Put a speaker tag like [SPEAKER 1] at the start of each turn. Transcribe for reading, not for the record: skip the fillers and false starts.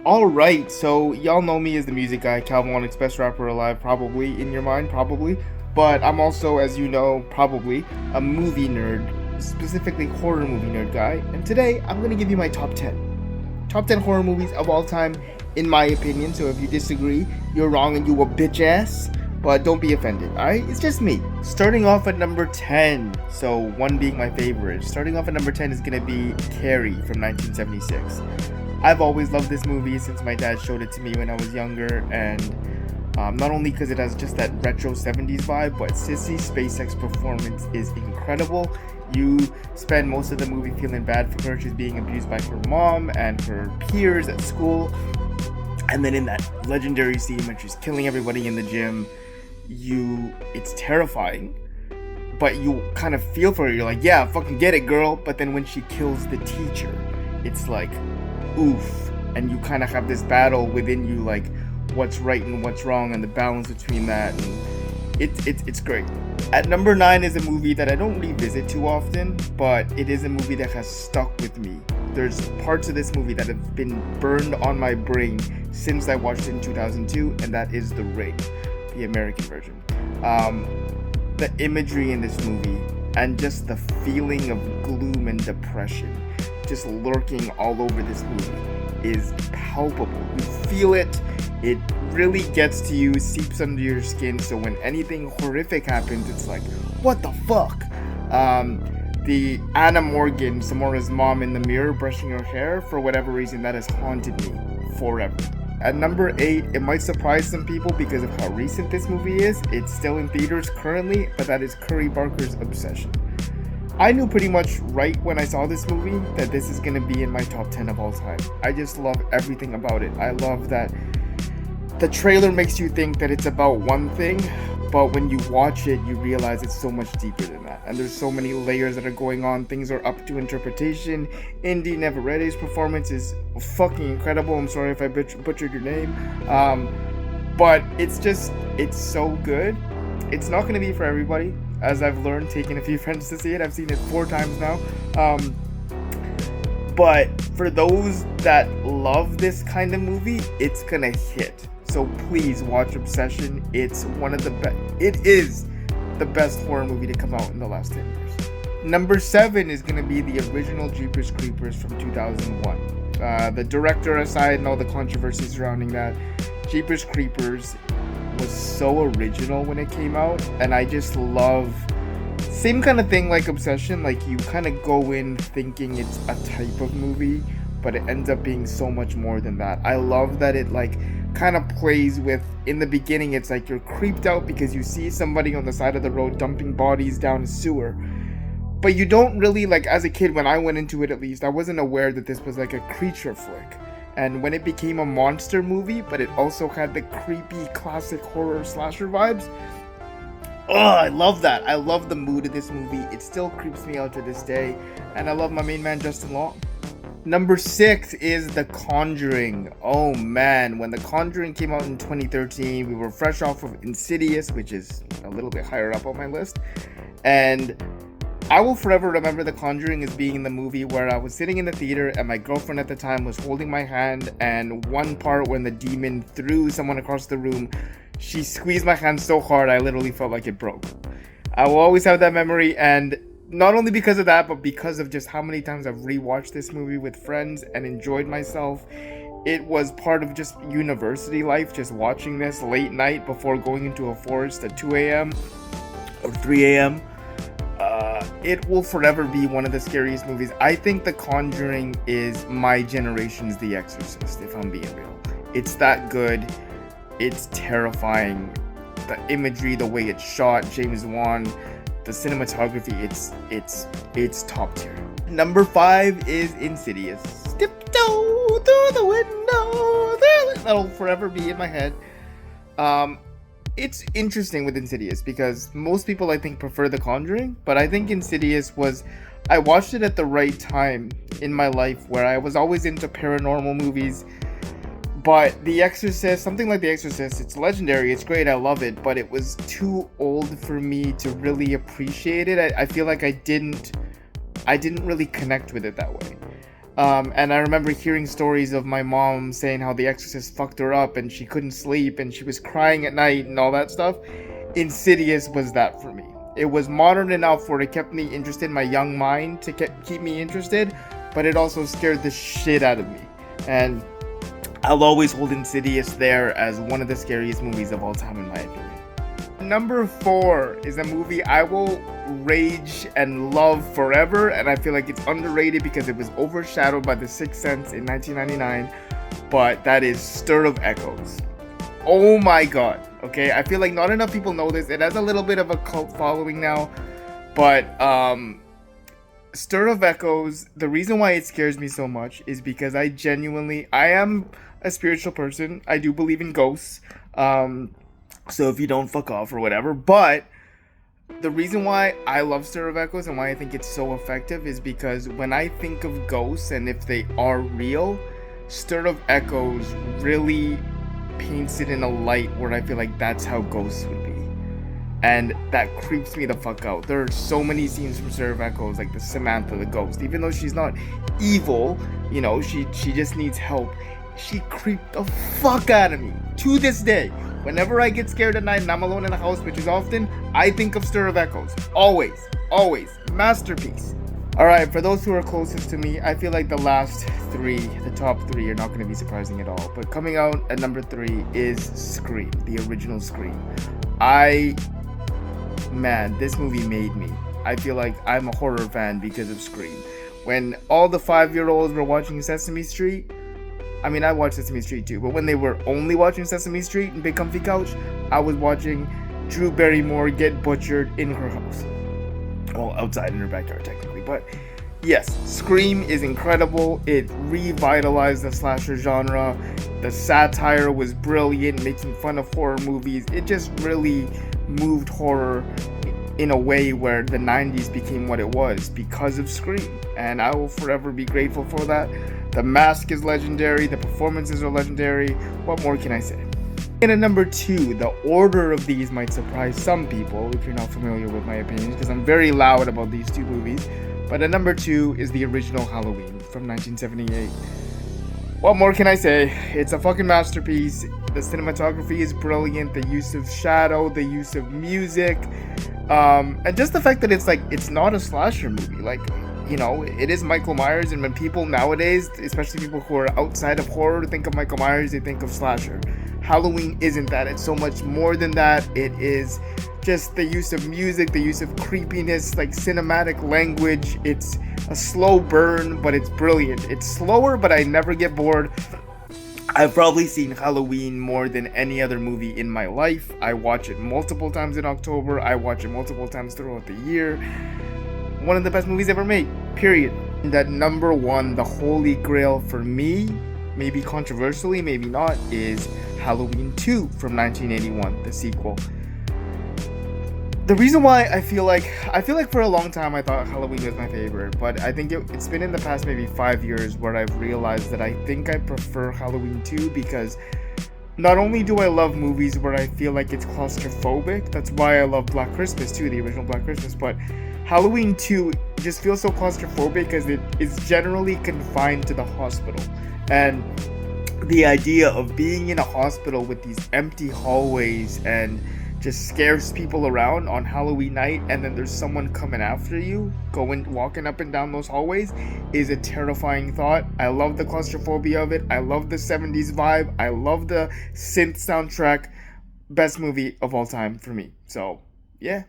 [SPEAKER 1] Alright, so y'all know me as the music guy, Kalvonix, best rapper alive, probably, in your mind, probably. But I'm also, as you know, probably, a movie nerd, specifically horror movie nerd guy. And today, I'm gonna give you my top 10. Top 10 horror movies of all time, in my opinion. So if you disagree, you're wrong and you a bitch ass. But don't be offended, alright? It's just me. Starting off at number 10. So, one being my favorite. Starting off at number 10 is gonna be Carrie from 1976. I've always loved this movie since my dad showed it to me when I was younger, and not only because it has just that retro 70s vibe, but Sissy's SpaceX performance is incredible. You spend most of the movie feeling bad for her. She's being abused by her mom and her peers at school. And then in that legendary scene when she's killing everybody in the gym, it's terrifying. But you kind of feel for her. You're like, yeah, fucking get it, girl. But then when she kills the teacher, it's like, oof. And you kind of have this battle within you, like what's right and what's wrong and the balance between that, and it's great. At number 9 is a movie that I don't revisit too often, but it is a movie that has stuck with me. There's parts of this movie that have been burned on my brain since I watched it in 2002, and that is The Ring, the American version. The imagery in this movie and just the feeling of gloom and depression just lurking all over this movie is palpable. You feel it. It really gets to you, seeps under your skin. So when anything horrific happens, it's like, what the fuck? The Anna Morgan, Samora's mom in the mirror brushing her hair, for whatever reason, that has haunted me forever. At number 8, it might surprise some people because of how recent this movie is. It's still in theaters currently, but that is Curry Barker's Obsession. I knew pretty much right when I saw this movie that this is going to be in my top 10 of all time. I just love everything about it. I love that the trailer makes you think that it's about one thing, but when you watch it, you realize it's so much deeper than that. And there's so many layers that are going on. Things are up to interpretation. Indy Neverede's performance is fucking incredible. I'm sorry if I butchered your name. But it's so good. It's not going to be for everybody. As I've learned, taking a few friends to see it. I've seen it 4 times now. But for those that love this kind of movie, it's gonna hit. So please watch Obsession. It's one of the best. It is the best horror movie to come out in the last 10 years. Number 7 is gonna be the original Jeepers Creepers from 2001. The director aside and all the controversy surrounding that, Jeepers Creepers was so original when it came out, and I just love same kind of thing like Obsession. Like, you kind of go in thinking it's a type of movie, but it ends up being so much more than that. I love that it like kind of plays with, in the beginning it's like you're creeped out because you see somebody on the side of the road dumping bodies down a sewer, but you don't really, like, as a kid when I went into it, at least I wasn't aware that this was like a creature flick. And when it became a monster movie, but it also had the creepy classic horror slasher vibes. Oh, I love that. I love the mood of this movie. It still creeps me out to this day. And I love my main man, Justin Long. Number 6 is The Conjuring. Oh man, when The Conjuring came out in 2013, we were fresh off of Insidious, which is a little bit higher up on my list. And I will forever remember The Conjuring as being the movie where I was sitting in the theater and my girlfriend at the time was holding my hand, and one part when the demon threw someone across the room, she squeezed my hand so hard I literally felt like it broke. I will always have that memory, and not only because of that, but because of just how many times I've rewatched this movie with friends and enjoyed myself. It was part of just university life, just watching this late night before going into a forest at 2 a.m. or 3 a.m. It will forever be one of the scariest movies. I think The Conjuring is my generation's The Exorcist, if I'm being real. It's that good. It's terrifying. The imagery, the way it's shot, James Wan, the cinematography, it's top tier. Number 5 is Insidious. Tiptoe through the window. That'll forever be in my head. It's interesting with Insidious because most people, I think, prefer The Conjuring, but I think Insidious I watched it at the right time in my life where I was always into paranormal movies, but The Exorcist, something like The Exorcist, it's legendary, it's great, I love it, but it was too old for me to really appreciate it. I feel like I didn't really connect with it that way. And I remember hearing stories of my mom saying how The Exorcist fucked her up and she couldn't sleep and she was crying at night and all that stuff. Insidious was that for me. It was modern enough where it kept me interested, my young mind to keep me interested, but it also scared the shit out of me. And I'll always hold Insidious there as one of the scariest movies of all time in my opinion. Number 4 is a movie I will rage and love forever, and I feel like it's underrated because it was overshadowed by The Sixth Sense in 1999, but that is Stir of Echoes. Oh my god, okay? I feel like not enough people know this. It has a little bit of a cult following now, but Stir of Echoes, the reason why it scares me so much is because I am a spiritual person. I do believe in ghosts. So if you don't, fuck off or whatever. But the reason why I love Stir of Echoes and why I think it's so effective is because when I think of ghosts and if they are real, Stir of Echoes really paints it in a light where I feel like that's how ghosts would be. And that creeps me the fuck out. There are so many scenes from Stir of Echoes, like the Samantha, the ghost. Even though she's not evil, you know, she just needs help. She creeped the fuck out of me. To this day, whenever I get scared at night and I'm alone in the house, which is often, I think of Stir of Echoes. Always. Always. Masterpiece. Alright, for those who are closest to me, I feel like the top three are not going to be surprising at all. But coming out at number 3 is Scream, the original Scream. Man, this movie made me. I feel like I'm a horror fan because of Scream. When all the 5-year-olds were watching Sesame Street, I mean, I watched Sesame Street too, but when they were only watching Sesame Street and Big Comfy Couch, I was watching Drew Barrymore get butchered in her house. Well, outside in her backyard, technically. But yes, Scream is incredible. It revitalized the slasher genre. The satire was brilliant, making fun of horror movies. It just really moved horror in a way where the 90s became what it was because of Scream. And I will forever be grateful for that. The mask is legendary. The performances are legendary. What more can I say? And at number 2, the order of these might surprise some people if you're not familiar with my opinions, because I'm very loud about these two movies. But at number 2 is the original Halloween from 1978. What more can I say? It's a fucking masterpiece. The cinematography is brilliant. The use of shadow, the use of music, and just the fact that it's not a slasher movie. Like, you know, it is Michael Myers, and when people nowadays, especially people who are outside of horror, think of Michael Myers, they think of slasher. Halloween isn't that. It's so much more than that. It is just the use of music, the use of creepiness, like cinematic language. It's a slow burn, but it's brilliant. It's slower, but I never get bored. I've probably seen Halloween more than any other movie in my life. I watch it multiple times in October. I watch it multiple times throughout the year. One of the best movies ever made, period. And at number 1, the holy grail for me, maybe controversially, maybe not, is Halloween 2 from 1981, the sequel. The reason why I feel like for a long time I thought Halloween was my favorite, but I think it's been in the past maybe 5 years where I've realized that I think I prefer Halloween 2 because not only do I love movies where I feel like it's claustrophobic, that's why I love Black Christmas too, the original Black Christmas, but Halloween 2 just feels so claustrophobic because it is generally confined to the hospital. And the idea of being in a hospital with these empty hallways and just scares people around on Halloween night, and then there's someone coming after you, walking up and down those hallways, is a terrifying thought. I love the claustrophobia of it. I love the 70s vibe. I love the synth soundtrack. Best movie of all time for me. So, yeah.